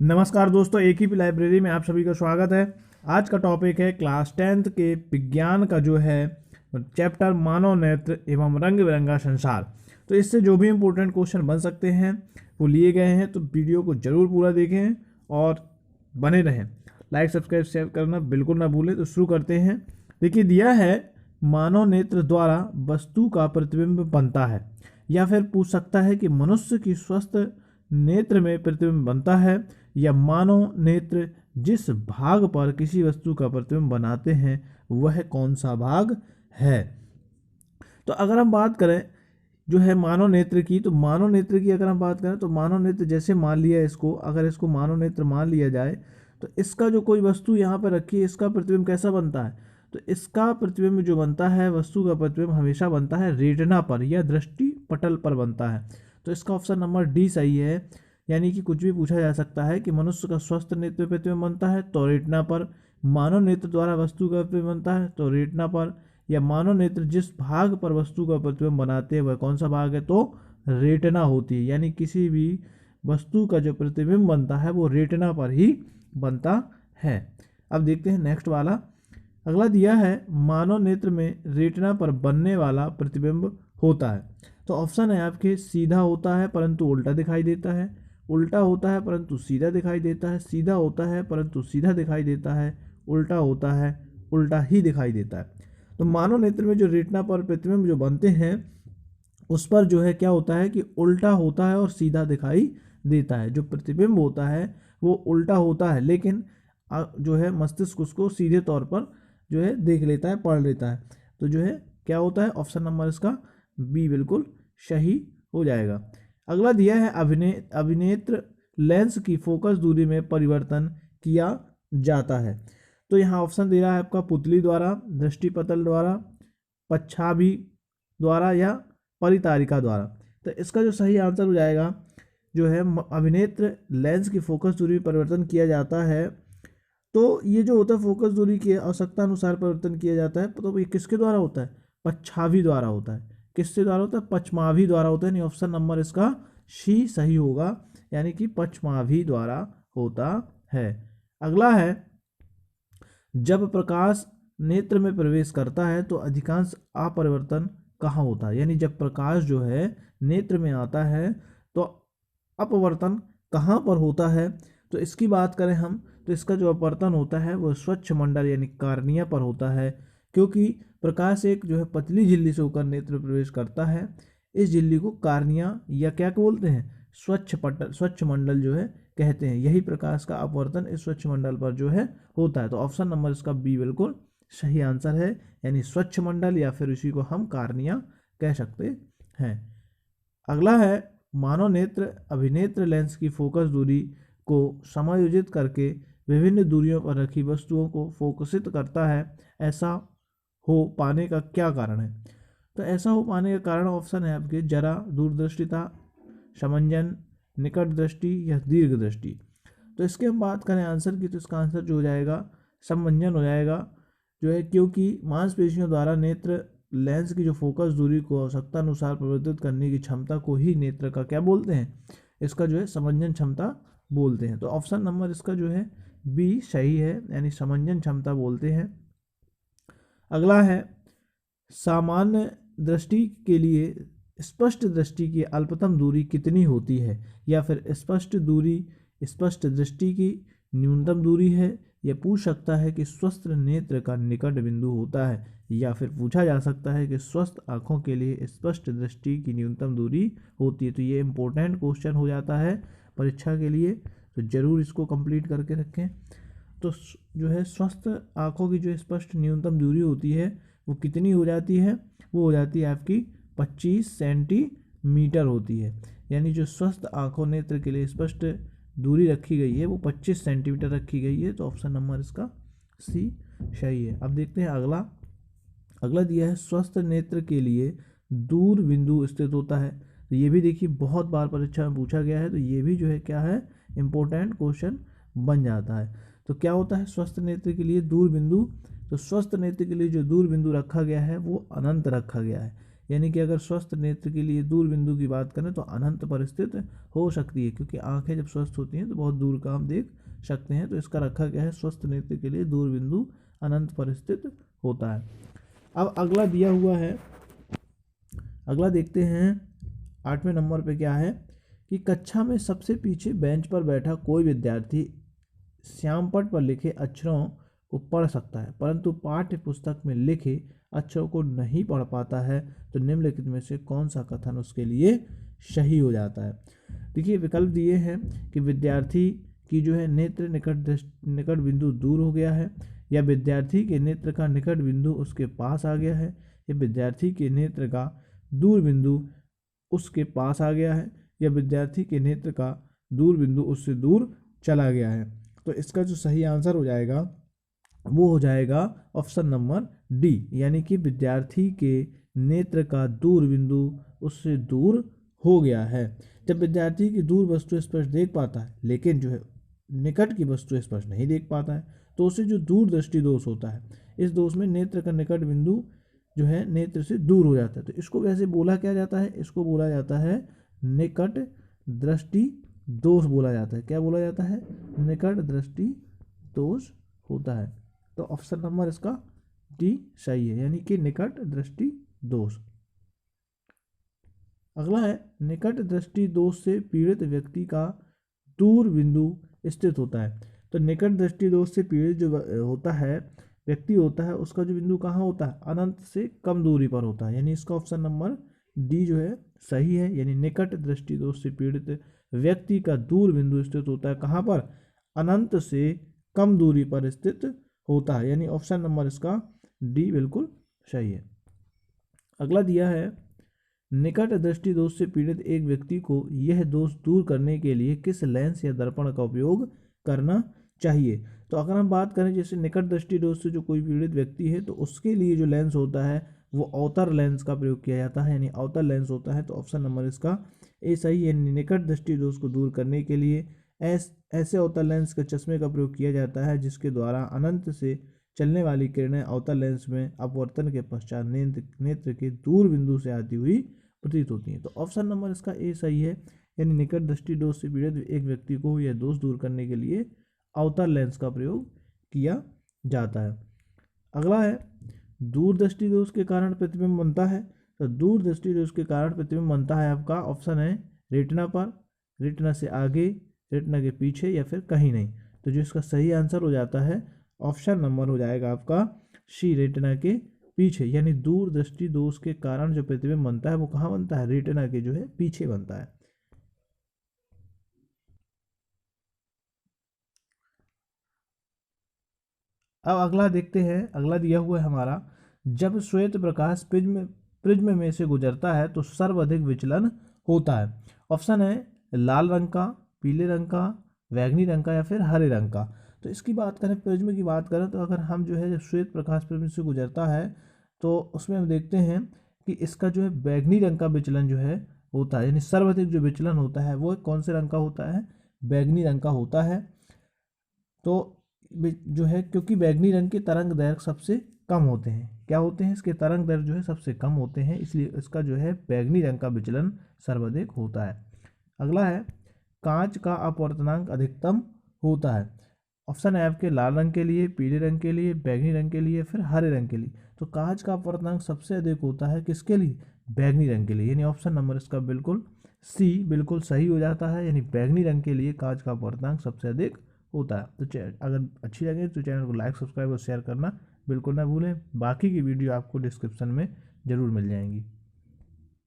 नमस्कार दोस्तों, एक ही लाइब्रेरी में आप सभी का स्वागत है। आज का टॉपिक है क्लास 10th के विज्ञान का जो है चैप्टर मानव नेत्र एवं रंग बिरंगा संसार। तो इससे जो भी इम्पोर्टेंट क्वेश्चन बन सकते हैं वो लिए गए हैं, तो वीडियो को जरूर पूरा देखें और बने रहें। लाइक सब्सक्राइब शेयर करना बिल्कुल ना भूलें। तो शुरू करते हैं। देखिए, दिया है मानव नेत्र द्वारा वस्तु का प्रतिबिंब बनता है, या फिर पूछ सकता है कि मनुष्य की स्वस्थ नेत्र में प्रतिबिंब बनता है, या मानव नेत्र जिस भाग पर किसी वस्तु का प्रतिबिंब बनाते हैं वह कौन सा भाग है। तो अगर हम बात करें जो है मानव नेत्र की, तो मानव नेत्र की अगर हम बात करें तो मानव नेत्र जैसे मान लिया इसको, अगर इसको मानव नेत्र मान लिया जाए तो इसका जो कोई वस्तु यहाँ पर रखी है इसका प्रतिबिंब कैसा बनता है। तो इसका प्रतिबिंब जो बनता है, वस्तु का प्रतिबिंब हमेशा बनता है रेटिना पर या दृष्टि पटल पर बनता है। तो इसका ऑप्शन नंबर डी सही है। यानी कि कुछ भी पूछा जा सकता है कि मनुष्य का स्वस्थ नेत्र प्रतिबिंब बनता है तो रेटिना पर, मानव नेत्र द्वारा वस्तु का प्रतिबिंब बनता है तो रेटिना पर, या मानव नेत्र जिस भाग पर वस्तु का प्रतिबिंब बनाते हैं वह कौन सा भाग है, तो रेटिना होती है। यानी किसी भी वस्तु का जो प्रतिबिंब बनता है वो रेटिना पर ही बनता है। अब देखते हैं नेक्स्ट वाला। अगला दिया है मानव नेत्र में रेटिना पर बनने वाला प्रतिबिंब होता है। तो ऑप्शन है आपके सीधा होता है परंतु उल्टा दिखाई देता है, उल्टा होता है परंतु सीधा दिखाई देता है, सीधा होता है परंतु सीधा दिखाई देता है, उल्टा होता है उल्टा ही दिखाई देता है। तो मानव नेत्र में जो रेटिना पर प्रतिबिंब जो बनते हैं उस पर जो है क्या होता है कि उल्टा होता है और सीधा दिखाई देता है। जो प्रतिबिंब होता है वो उल्टा होता है, लेकिन जो है मस्तिष्क उसको सीधे तौर पर जो है देख लेता है, पढ़ लेता है। तो जो है क्या होता है, ऑप्शन नंबर इसका बी बिल्कुल सही हो जाएगा। अगला दिया है अभिनेत्र लेंस की फोकस दूरी में परिवर्तन किया जाता है। तो यहाँ ऑप्शन दे रहा है आपका पुतली द्वारा, दृष्टिपटल द्वारा, पच्छाभी द्वारा या परितारिका द्वारा। तो इसका जो सही आंसर हो जाएगा जो है अभिनेत्र लेंस की फोकस दूरी में परिवर्तन किया जाता है। तो ये जो होता है फोकस दूरी की आवश्यकता अनुसार परिवर्तन किया जाता है, तो ये किसके द्वारा होता है, पच्छाभी द्वारा होता है। किसके द्वारा होता है, पच्छमाभी द्वारा होता है। ऑप्शन नंबर इसका सी सही होगा, यानी कि पच्छमाभी द्वारा होता है। अगला है जब प्रकाश नेत्र में प्रवेश करता है तो अधिकांश अपरिवर्तन कहाँ होता है। यानी जब प्रकाश जो है नेत्र में आता है तो अपवर्तन कहाँ पर होता है। तो इसकी बात करें हम तो इसका जो अपवर्तन होता है वो स्वच्छ मंडल यानी कार्निया पर होता है, क्योंकि प्रकाश एक जो है पतली झिल्ली से होकर नेत्र में प्रवेश करता है। इस झिल्ली को कार्निया या क्या बोलते हैं, स्वच्छ मंडल जो है कहते हैं। यही प्रकाश का अपवर्तन इस स्वच्छ मंडल पर जो है होता है। तो ऑप्शन नंबर इसका बी बिल्कुल सही आंसर है, यानी स्वच्छ मंडल या फिर इसी को हम कार्निया कह सकते हैं। अगला है मानव नेत्र अभिनेत्र लेंस की फोकस दूरी को समायोजित करके विभिन्न दूरियों पर रखी वस्तुओं को फोकसित करता है। ऐसा हो पाने का क्या कारण है। तो ऐसा हो पाने का कारण ऑप्शन है आपके जरा, दूरदृष्टिता, समंजन, निकट दृष्टि या दीर्घ दृष्टि। तो इसके हम बात करें आंसर की, तो इसका आंसर जो हो जाएगा समंजन हो जाएगा जो है, क्योंकि मांसपेशियों द्वारा नेत्र लेंस की जो फोकस दूरी को आवश्यकता अनुसार परिवर्तित करने की क्षमता को ही नेत्र का क्या बोलते हैं, इसका जो है समंजन क्षमता बोलते हैं। तो ऑप्शन नंबर इसका जो है बी सही है, यानी समंजन क्षमता बोलते हैं। अगला है सामान्य दृष्टि के लिए स्पष्ट दृष्टि की अल्पतम दूरी कितनी होती है, या फिर स्पष्ट दूरी स्पष्ट दृष्टि की न्यूनतम दूरी है, या पूछ सकता है कि स्वस्थ नेत्र का निकट बिंदु होता है, या फिर पूछा जा सकता है कि स्वस्थ आँखों के लिए स्पष्ट दृष्टि की न्यूनतम दूरी होती है। तो ये इंपॉर्टेंट क्वेश्चन हो जाता है परीक्षा के लिए, तो ज़रूर इसको कंप्लीट करके रखें। तो जो है स्वस्थ आँखों की जो स्पष्ट न्यूनतम दूरी होती है वो कितनी हो जाती है, वो हो जाती है आपकी 25 सेंटीमीटर होती है। यानी जो स्वस्थ आँखों नेत्र के लिए स्पष्ट दूरी रखी गई है वो 25 सेंटीमीटर रखी गई है। तो ऑप्शन नंबर इसका सी सही है। अब देखते हैं अगला दिया है स्वस्थ नेत्र के लिए दूर बिंदु स्थित होता है। तो ये भी देखिए बहुत बार परीक्षा में पूछा गया है, तो ये भी जो है क्या है इम्पोर्टेंट क्वेश्चन बन जाता है। तो क्या होता है स्वस्थ नेत्र के लिए दूर बिंदु, तो स्वस्थ नेत्र के लिए जो दूर बिंदु रखा गया है वो अनंत रखा गया है। यानी कि अगर स्वस्थ नेत्र के लिए दूर बिंदु की बात करें तो अनंत पर स्थित हो सकती है, क्योंकि आंखें जब स्वस्थ होती हैं तो बहुत दूर का हम देख सकते हैं। तो इसका रखा गया है स्वस्थ नेत्र के लिए दूर बिंदु अनंत पर स्थित होता है। अब अगला दिया हुआ है, अगला देखते हैं 8वें नंबर पे क्या है कि कक्षा में सबसे पीछे बेंच पर बैठा कोई विद्यार्थी श्यामपट्ट पर लिखे अक्षरों को पढ़ सकता है, परंतु पाठ्य पुस्तक में लिखे अक्षरों को नहीं पढ़ पाता है। तो निम्नलिखित में से कौन सा कथन उसके लिए सही हो जाता है। देखिए विकल्प दिए हैं कि विद्यार्थी की जो है नेत्र निकट बिंदु दूर हो गया है, या विद्यार्थी के नेत्र का निकट बिंदु उसके पास आ गया है, या विद्यार्थी के नेत्र का दूर बिंदु उसके पास आ गया है, या विद्यार्थी के नेत्र का दूर बिंदु उससे दूर चला गया है। तो इसका जो सही आंसर हो जाएगा वो हो जाएगा ऑप्शन नंबर डी, यानी कि विद्यार्थी के नेत्र का दूर बिंदु उससे दूर हो गया है। जब विद्यार्थी की दूर वस्तु स्पष्ट देख पाता है लेकिन जो है निकट की वस्तु स्पष्ट नहीं देख पाता है, तो उसे जो दूर दृष्टि दोष होता है, इस दोष में नेत्र का निकट बिंदु जो है नेत्र से दूर हो जाता है। तो इसको वैसे बोला क्या जाता है, इसको बोला जाता है निकट दृष्टि दोष बोला जाता है। क्या बोला जाता है, निकट दृष्टि दोष होता है। तो ऑप्शन नंबर इसका डी सही है, यानी कि निकट दृष्टि दोष। अगला है निकट दृष्टि दोष से पीड़ित व्यक्ति का दूर बिंदु स्थित होता है। तो निकट दृष्टि दोष से पीड़ित जो होता है व्यक्ति होता है, उसका जो बिंदु कहाँ होता है, अनंत से कम दूरी पर होता है, यानी इसका ऑप्शन नंबर डी जो है सही है। यानी निकट दृष्टि दोष से पीड़ित व्यक्ति का दूर बिंदु स्थित होता है कहाँ पर, अनंत से कम दूरी पर स्थित होता है, यानी ऑप्शन नंबर इसका डी बिल्कुल सही है। अगला दिया है निकट दृष्टि दोष से पीड़ित एक व्यक्ति को यह दोष दूर करने के लिए किस लेंस या दर्पण का उपयोग करना चाहिए। तो अगर हम बात करें जैसे निकट दृष्टि दोष से जो कोई पीड़ित व्यक्ति है तो उसके लिए जो लेंस होता है वो अवतर लेंस का प्रयोग किया जाता है, यानी अवतर लेंस होता है। तो ऑप्शन नंबर इसका ए सही है। निकट दृष्टि दोष को दूर करने के लिए ऐसे अवतर लेंस के चश्मे का प्रयोग किया जाता है जिसके द्वारा अनंत से चलने वाली किरणें अवतर लेंस में अपवर्तन के पश्चात नेत्र के दूर बिंदु से आती हुई प्रतीत होती हैं। तो ऑप्शन नंबर इसका ए सही है, यानी निकट दृष्टि दोष से पीड़ित एक व्यक्ति को यह दोष दूर करने के लिए अवतर लेंस का प्रयोग किया जाता है। अगला है दूरदृष्टि दोष के कारण प्रतिबिंब बनता है। तो दूरदृष्टि दोष के कारण प्रतिबिंब बनता है आपका ऑप्शन है रेटिना पर, रेटिना से आगे, रेटिना के पीछे, या फिर कहीं नहीं। तो जो इसका सही आंसर हो जाता है ऑप्शन नंबर हो जाएगा आपका सी, रेटिना के पीछे। यानी दूरदृष्टि दोष के कारण जो प्रतिबिंब बनता है वो कहाँ बनता है, रेटिना के जो है पीछे बनता है। अब अगला देखते हैं, अगला दिया हुआ है हमारा, जब श्वेत प्रकाश प्रिज्म में से गुजरता है तो सर्वाधिक विचलन होता है। ऑप्शन है लाल रंग का, पीले रंग का, बैंगनी रंग का, या फिर हरे रंग का। तो इसकी बात करें, प्रिज्म की बात करें तो अगर हम जो है जब श्वेत प्रकाश प्रिज्म से गुजरता है तो उसमें हम देखते हैं कि इसका जो है बैंगनी रंग का विचलन जो है होता है, यानी सर्वाधिक जो विचलन होता है वो कौन से रंग का होता है, बैंगनी रंग का होता है। तो जो है क्योंकि बैंगनी रंग के तरंग दैर्घ्य सबसे कम होते हैं, क्या होते हैं, इसके तरंग दैर्घ्य जो है सबसे कम होते हैं, इसलिए इसका जो है बैंगनी रंग का विचलन सर्वाधिक होता है। अगला है कांच का अपवर्तनांक अधिकतम होता है। ऑप्शन है आपके लाल रंग के लिए, पीले रंग के लिए, बैंगनी रंग के लिए, फिर हरे रंग के लिए। तो कांच का अपवर्तनांक सबसे अधिक होता है किसके लिए, बैंगनी रंग के लिए, यानी ऑप्शन नंबर इसका बिल्कुल सी बिल्कुल सही हो जाता है। यानी बैंगनी रंग के लिए कांच का अपवर्तनांक सबसे अधिक होता है। तो अगर अच्छी लगे तो चैनल को लाइक, सब्सक्राइब और शेयर करना बिल्कुल ना भूलें। बाकी की वीडियो आपको डिस्क्रिप्शन में ज़रूर मिल जाएंगी।